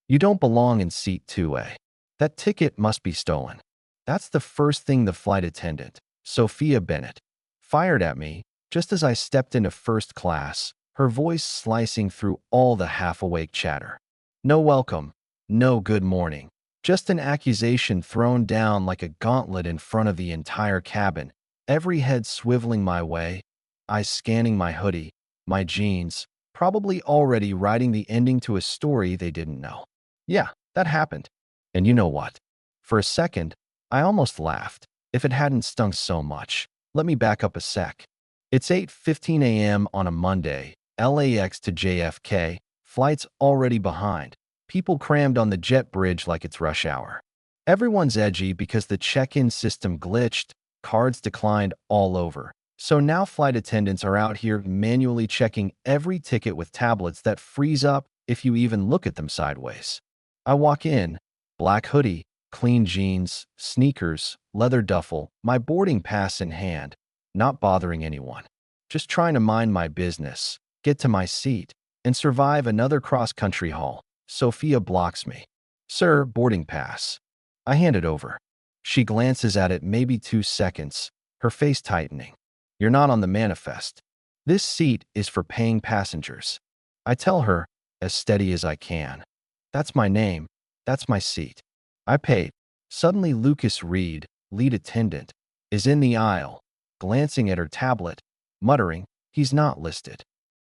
You don't belong in seat 2A. That ticket must be stolen. That's the first thing the flight attendant, Sophia Bennett, fired at me just as I stepped into first class, her voice slicing through all the half-awake chatter. No welcome, no good morning, just an accusation thrown down like a gauntlet in front of the entire cabin, every head swiveling my way, eyes scanning my hoodie, my jeans, probably already writing the ending to a story they didn't know. Yeah, that happened. And you know what? For a second, I almost laughed. If it hadn't stung so much. Let me back up a sec. It's 8:15 a.m. on a Monday, LAX to JFK, flights already behind, people crammed on the jet bridge like it's rush hour. Everyone's edgy because the check-in system glitched, cards declined all over. So now flight attendants are out here manually checking every ticket with tablets that freeze up if you even look at them sideways. I walk in, black hoodie, clean jeans, sneakers, leather duffel, my boarding pass in hand, not bothering anyone. Just trying to mind my business, get to my seat, and survive another cross-country haul. Sophia blocks me. Sir, boarding pass. I hand it over. She glances at it maybe 2 seconds, her face tightening. You're not on the manifest. This seat is for paying passengers. I tell her, as steady as I can. That's my name. That's my seat. I paid. Suddenly Lucas Reed, lead attendant, is in the aisle, glancing at her tablet, muttering, he's not listed.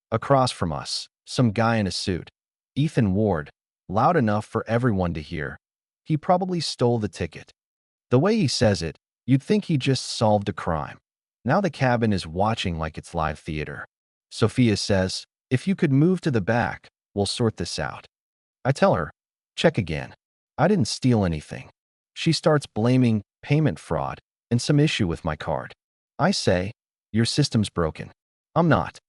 Across from us, some guy in a suit. Ethan Ward, loud enough for everyone to hear. He probably stole the ticket. The way he says it, you'd think he just solved a crime. Now the cabin is watching like it's live theater. Sophia says, if you could move to the back, we'll sort this out. I tell her, check again. I didn't steal anything. She starts blaming payment fraud and some issue with my card. I say, your system's broken. I'm not.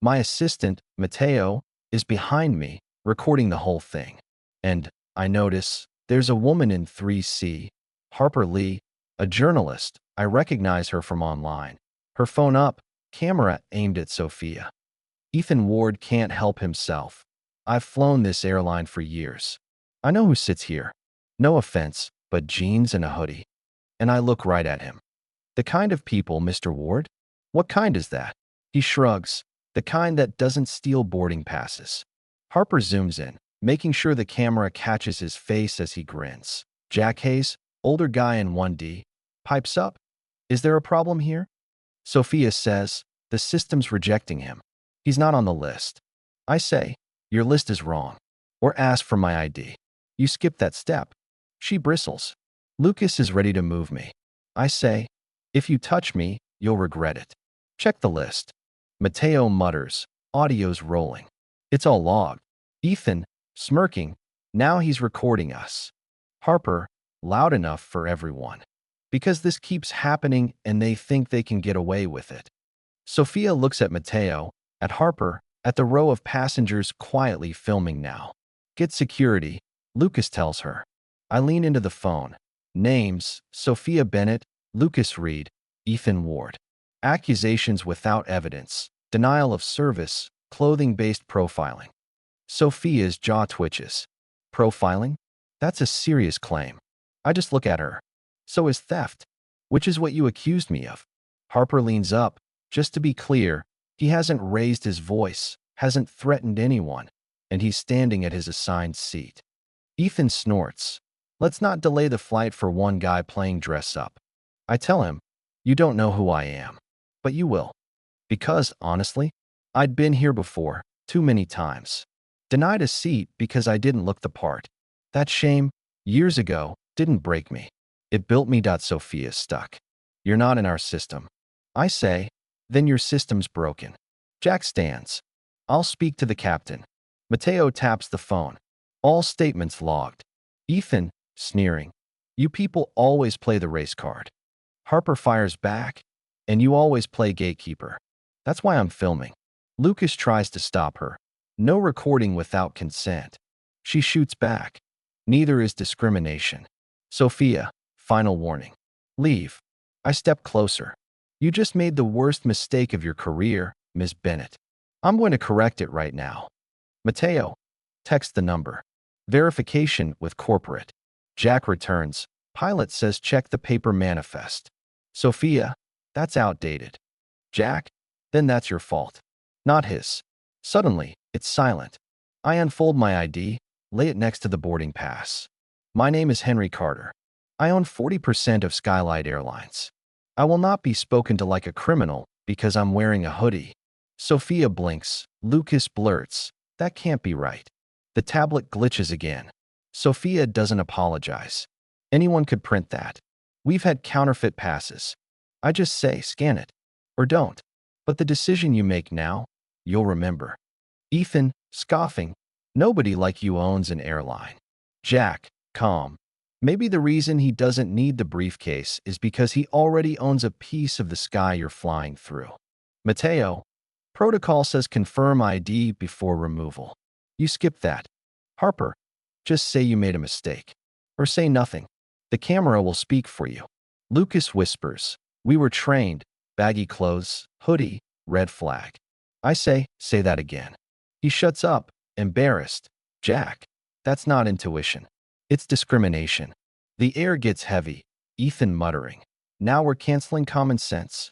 My assistant, Mateo, is behind me, recording the whole thing. And I notice there's a woman in 3C, Harper Lee, a journalist. I recognize her from online. Her phone up, camera aimed at Sophia. Ethan Ward can't help himself. I've flown this airline for years. I know who sits here. No offense, but jeans and a hoodie. And I look right at him. The kind of people, Mr. Ward? What kind is that? He shrugs. The kind that doesn't steal boarding passes. Harper zooms in, making sure the camera catches his face as he grins. Jack Hayes, older guy in 1D, pipes up. Is there a problem here? Sophia says, the system's rejecting him. He's not on the list. I say, your list is wrong. Or ask for my ID. You skipped that step. She bristles. Lucas is ready to move me. I say, if you touch me, you'll regret it. Check the list. Mateo mutters, audio's rolling. It's all logged. Ethan, smirking, now he's recording us. Harper, loud enough for everyone. Because this keeps happening and they think they can get away with it. Sophia looks at Mateo, at Harper, at the row of passengers quietly filming now. Get security, Lucas tells her. I lean into the phone. Names, Sophia Bennett, Lucas Reed, Ethan Ward. Accusations without evidence, denial of service, clothing-based profiling. Sophia's jaw twitches. Profiling? That's a serious claim. I just look at her. So is theft, which is what you accused me of. Harper leans up. Just to be clear, he hasn't raised his voice, hasn't threatened anyone, and he's standing at his assigned seat. Ethan snorts. Let's not delay the flight for one guy playing dress up. I tell him, you don't know who I am, but you will. Because, honestly, I'd been here before, too many times. Denied a seat because I didn't look the part. That shame, years ago, didn't break me. It built me. Sophia's stuck. You're not in our system. I say, then your system's broken. Jack stands. I'll speak to the captain. Mateo taps the phone. All statements logged. Ethan, sneering. You people always play the race card. Harper fires back. And you always play gatekeeper. That's why I'm filming. Lucas tries to stop her. No recording without consent. She shoots back. Neither is discrimination. Sophia, final warning. Leave. I step closer. You just made the worst mistake of your career, Miss Bennett. I'm going to correct it right now. Mateo, text the number. Verification with corporate. Jack returns. Pilot says check the paper manifest. Sophia, that's outdated. Jack, then that's your fault. Not his. Suddenly, it's silent. I unfold my ID, lay it next to the boarding pass. My name is Henry Carter. I own 40% of Skylight Airlines. I will not be spoken to like a criminal because I'm wearing a hoodie. Sophia blinks. Lucas blurts, that can't be right. The tablet glitches again. Sophia doesn't apologize. Anyone could print that. We've had counterfeit passes. I just say, scan it. Or don't. But the decision you make now, you'll remember. Ethan, scoffing, nobody like you owns an airline. Jack, calm. Maybe the reason he doesn't need the briefcase is because he already owns a piece of the sky you're flying through. Mateo, protocol says confirm ID before removal. You skip that. Harper, just say you made a mistake. Or say nothing. The camera will speak for you. Lucas whispers, we were trained, baggy clothes, hoodie, red flag. I say that again. He shuts up, embarrassed. Jack, that's not intuition. It's discrimination. The air gets heavy. Ethan muttering. Now we're canceling common sense.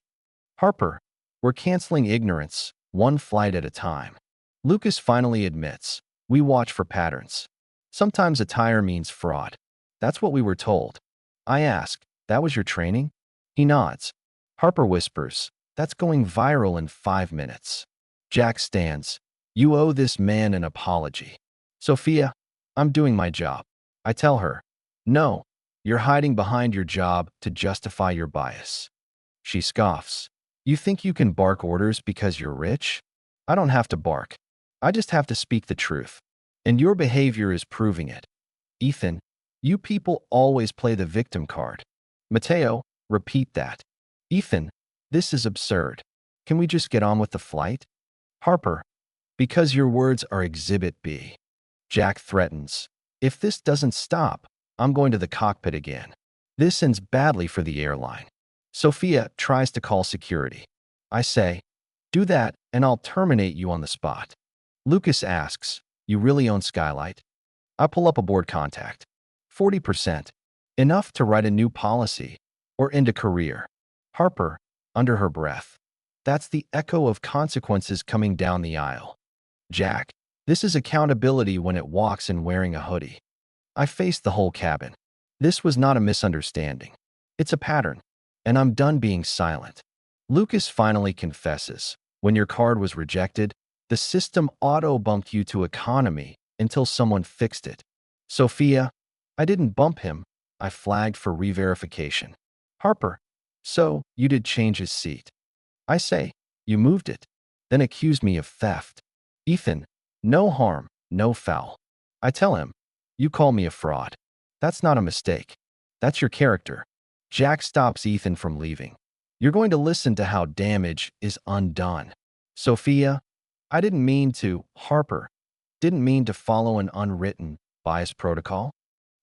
Harper, we're canceling ignorance, one flight at a time. Lucas finally admits, we watch for patterns. Sometimes attire means fraud. That's what we were told. I ask, that was your training? He nods. Harper whispers, that's going viral in 5 minutes. Jack stands. You owe this man an apology. Sophia, I'm doing my job. I tell her, no, you're hiding behind your job to justify your bias. She scoffs. You think you can bark orders because you're rich? I don't have to bark. I just have to speak the truth. And your behavior is proving it. Ethan, you people always play the victim card. Mateo, repeat that. Ethan, this is absurd. Can we just get on with the flight? Harper, because your words are Exhibit B. Jack threatens. If this doesn't stop, I'm going to the cockpit again. This ends badly for the airline. Sophia tries to call security. I say, do that and I'll terminate you on the spot. Lucas asks, you really own Skylight? I pull up a board contact. 40%. Enough to write a new policy or end a career. Harper, under her breath. That's the echo of consequences coming down the aisle. Jack, this is accountability when it walks in wearing a hoodie. I faced the whole cabin. This was not a misunderstanding. It's a pattern. And I'm done being silent. Lucas finally confesses. When your card was rejected, the system auto-bumped you to economy until someone fixed it. Sophia, I didn't bump him. I flagged for re-verification. Harper, so you did change his seat. I say, you moved it, then accuse me of theft. Ethan, no harm, no foul. I tell him, you call me a fraud. That's not a mistake. That's your character. Jack stops Ethan from leaving. You're going to listen to how damage is undone. Sophia, I didn't mean to. Harper, didn't mean to follow an unwritten, biased protocol.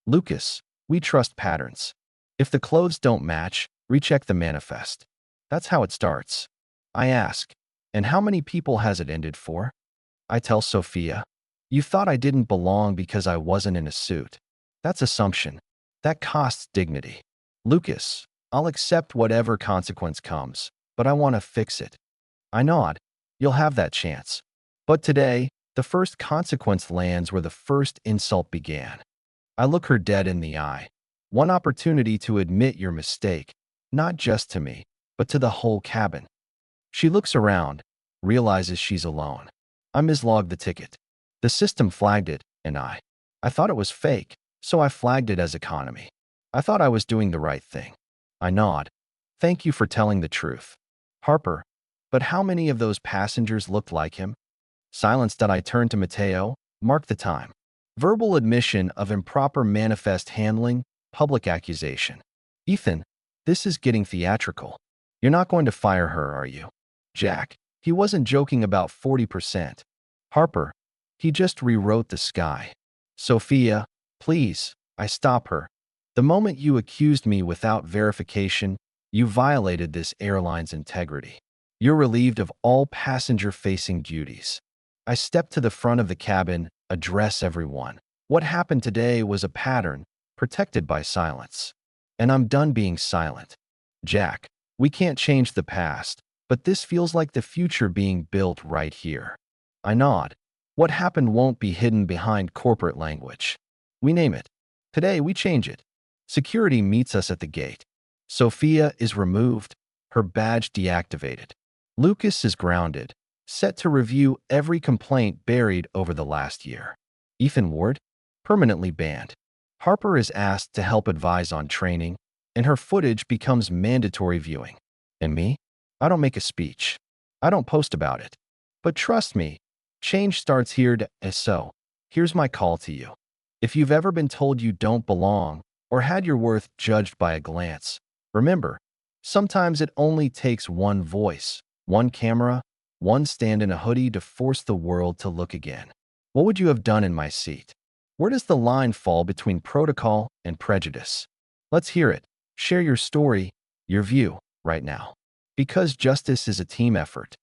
Lucas, we trust patterns. If the clothes don't match, recheck the manifest. That's how it starts. I ask, and how many people has it ended for? I tell Sophia, you thought I didn't belong because I wasn't in a suit. That's assumption. That costs dignity. Lucas, I'll accept whatever consequence comes, but I want to fix it. I nod. You'll have that chance. But today, the first consequence lands where the first insult began. I look her dead in the eye. One opportunity to admit your mistake, not just to me, but to the whole cabin. She looks around, realizes she's alone. I mislogged the ticket. The system flagged it, and I thought it was fake, so I flagged it as economy. I thought I was doing the right thing. I nod. Thank you for telling the truth. Harper, but how many of those passengers looked like him? Silenced, I turned to Mateo. Mark the time. Verbal admission of improper manifest handling, public accusation. Ethan, this is getting theatrical. You're not going to fire her, are you? Jack, he wasn't joking about 40%. Harper, he just rewrote the sky. Sophia, please, I stop her. The moment you accused me without verification, you violated this airline's integrity. You're relieved of all passenger-facing duties. I step to the front of the cabin, address everyone. What happened today was a pattern, protected by silence. And I'm done being silent. Jack, we can't change the past, but this feels like the future being built right here. I nod. What happened won't be hidden behind corporate language. We name it. Today, we change it. Security meets us at the gate. Sophia is removed, her badge deactivated. Lucas is grounded, set to review every complaint buried over the last year. Ethan Ward, permanently banned. Harper is asked to help advise on training, and her footage becomes mandatory viewing. And me? I don't make a speech. I don't post about it. But trust me, change starts here. So, here's my call to you. If you've ever been told you don't belong or had your worth judged by a glance, remember, sometimes it only takes one voice, one camera, one stand in a hoodie to force the world to look again. What would you have done in my seat? Where does the line fall between protocol and prejudice? Let's hear it. Share your story, your view, right now. Because justice is a team effort,